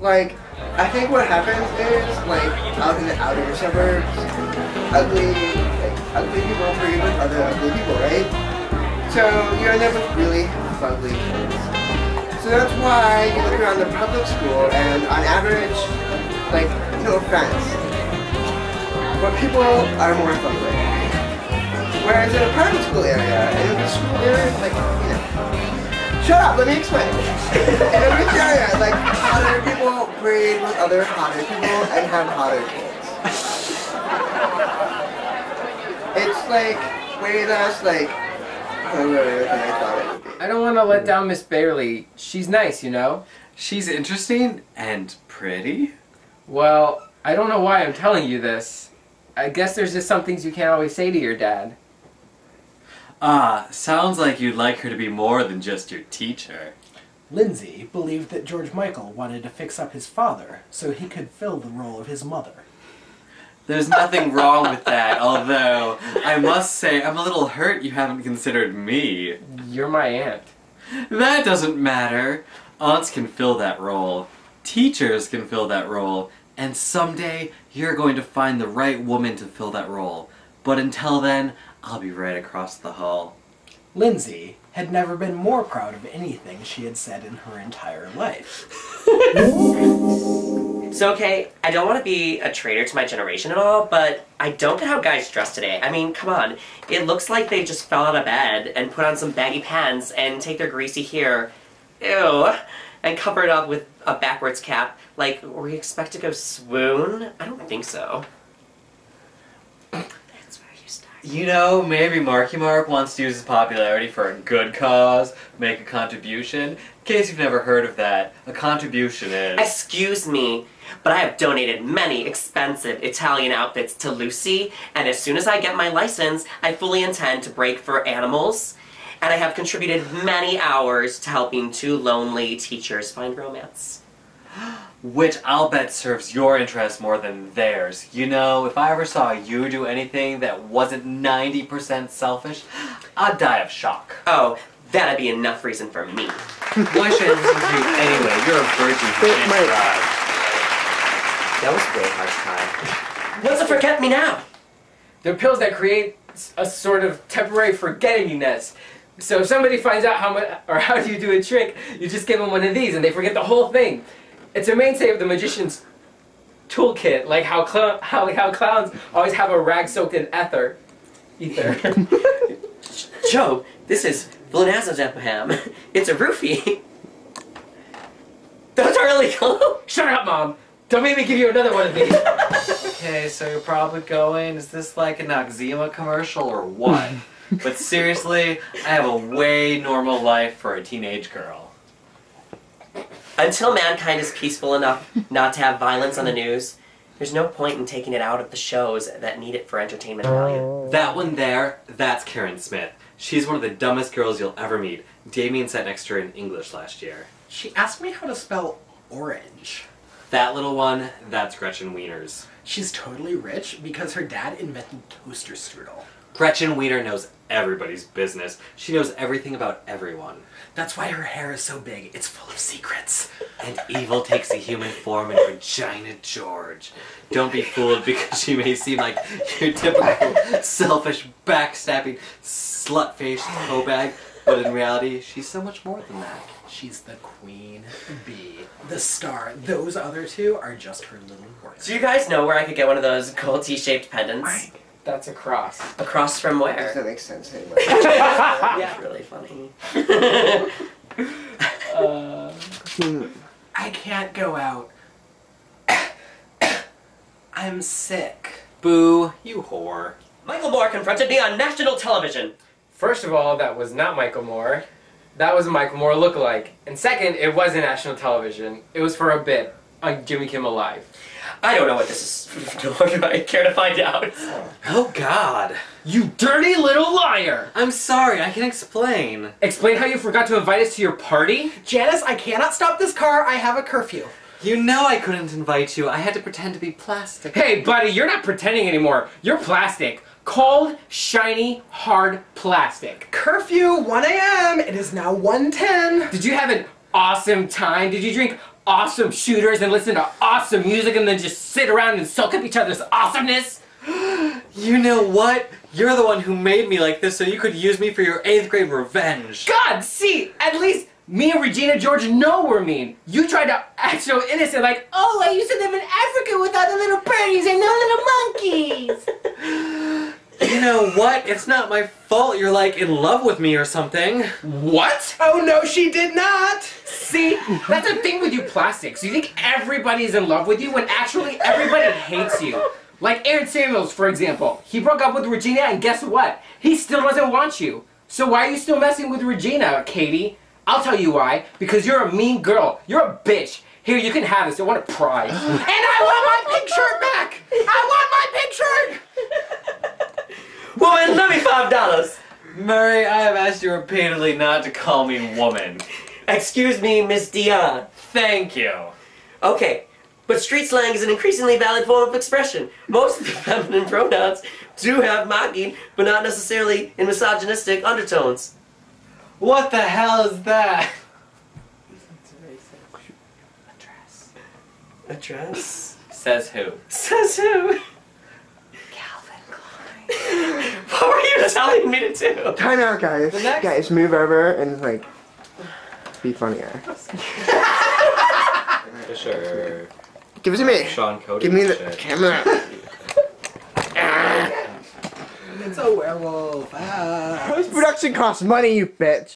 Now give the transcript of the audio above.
Like, I think what happens is, like, out in the outer suburbs, ugly people breed with other ugly people, right? So you end up with really fugly kids. So that's why you look around the public school and on average, like, no offense, but people are more fugly. Whereas in a private school area, in a school area, like, you know, shut up, let me explain. In a rich area, like, hotter people breed with other hotter people and have hotter kids. It's like way less like cooler than I thought it would be. I don't want to let down Miss Bailey. She's nice, you know? She's interesting and pretty. Well, I don't know why I'm telling you this. I guess there's just some things you can't always say to your dad. Sounds like you'd like her to be more than just your teacher. Lindsay believed that George Michael wanted to fix up his father so he could fill the role of his mother. There's nothing wrong with that, although I must say I'm a little hurt you haven't considered me. You're my aunt. That doesn't matter. Aunts can fill that role. Teachers can fill that role. And someday you're going to find the right woman to fill that role. But until then, I'll be right across the hall. Lindsay had never been more proud of anything she had said in her entire life. So, okay, I don't want to be a traitor to my generation at all, but I don't get how guys dress today. I mean, come on. It looks like they just fell out of bed and put on some baggy pants and take their greasy hair, ew, and cover it up with a backwards cap. Like, we expect to go swoon? I don't think so. That's where you start. You know, maybe Marky Mark wants to use his popularity for a good cause, make a contribution. In case you've never heard of that, a contribution is... Excuse me, but I have donated many expensive Italian outfits to Lucy, and as soon as I get my license, I fully intend to break for animals, and I have contributed many hours to helping two lonely teachers find romance. Which I'll bet serves your interest more than theirs. You know, if I ever saw you do anything that wasn't 90% selfish, I'd die of shock. Oh, that'd be enough reason for me. Why should I listen to you anyway? You're a virgin who can't drive. That was way harsh, Ty. What's a forget me now? They're pills that create a sort of temporary forgettingness. So if somebody finds out how do you do a trick, you just give them one of these and they forget the whole thing. It's a mainstay of the magician's toolkit, like how clowns always have a rag soaked in ether. Joe, this is Flanazazepam. It's a roofie. Those are illegal. Shut up, Mom! Don't make me give you another one of these. Okay, so you're probably going, is this like an Noxzema commercial or what? But seriously, I have a way normal life for a teenage girl. Until mankind is peaceful enough not to have violence on the news, there's no point in taking it out of the shows that need it for entertainment value. That one there, that's Karen Smith. She's one of the dumbest girls you'll ever meet. Damien sat next to her in English last year. She asked me how to spell orange. That little one, that's Gretchen Wieners. She's totally rich because her dad invented toaster strudel. Gretchen Wiener knows everybody's business. She knows everything about everyone. That's why her hair is so big. It's full of secrets. And evil takes a human form in Regina George. Don't be fooled because she may seem like your typical selfish, backstabbing, slut-faced hoe bag, but in reality, she's so much more than that. She's the queen bee, the star. Those other two are just her little workers. Do you guys know where I could get one of those gold T-shaped pendants? That's a cross. A cross from where? That makes sense anyway. Yeah, really funny. I can't go out. I'm sick. Boo, you whore. Michael Moore confronted me on national television. First of all, that was not Michael Moore. That was a Michael Moore lookalike. And second, it wasn't national television. It was for a bit on Jimmy Kimmel Live. I don't know what this is. Do I care to find out? Oh God. You dirty little liar! I'm sorry, I can explain. Explain how you forgot to invite us to your party? Janice, I cannot stop this car. I have a curfew. You know I couldn't invite you. I had to pretend to be plastic. Hey, buddy, you're not pretending anymore. You're plastic. Cold, shiny, hard plastic. Curfew, 1 a.m. It is now 1:10. Did you have an awesome time? Did you drink awesome shooters and listen to awesome music and then just sit around and soak up each other's awesomeness? You know what? You're the one who made me like this so you could use me for your 8th grade revenge. God, see, at least me and Regina George know we're mean. You tried to act so innocent like, oh, I used to live in Africa with all the little birdies and no little monkeys. You know what? It's not my fault you're like in love with me or something. What? Oh no, she did not! See, that's the thing with you plastics. You think everybody's in love with you when actually everybody hates you. Like Aaron Samuels, for example. He broke up with Regina and guess what? He still doesn't want you. So why are you still messing with Regina, Katie? I'll tell you why. Because you're a mean girl. You're a bitch. Here, you can have this. I want a prize. And I want my pink shirt back! I want my pink shirt! Woman, let me $5. Murray, I have asked you repeatedly not to call me woman. Excuse me, Miss Dion. Thank you. Okay, but street slang is an increasingly valid form of expression. Most of the feminine pronouns do have mocking, but not necessarily in misogynistic undertones. What the hell is that? A dress? Says who? Says who? Calvin Klein. What were you telling me to do? Time out, guys. The next- Guys, move over and like be funnier. For sure. Give it to me. Sean Cody. Give me the shit. camera. It's a werewolf. Ah. Post-production costs money, you bitch.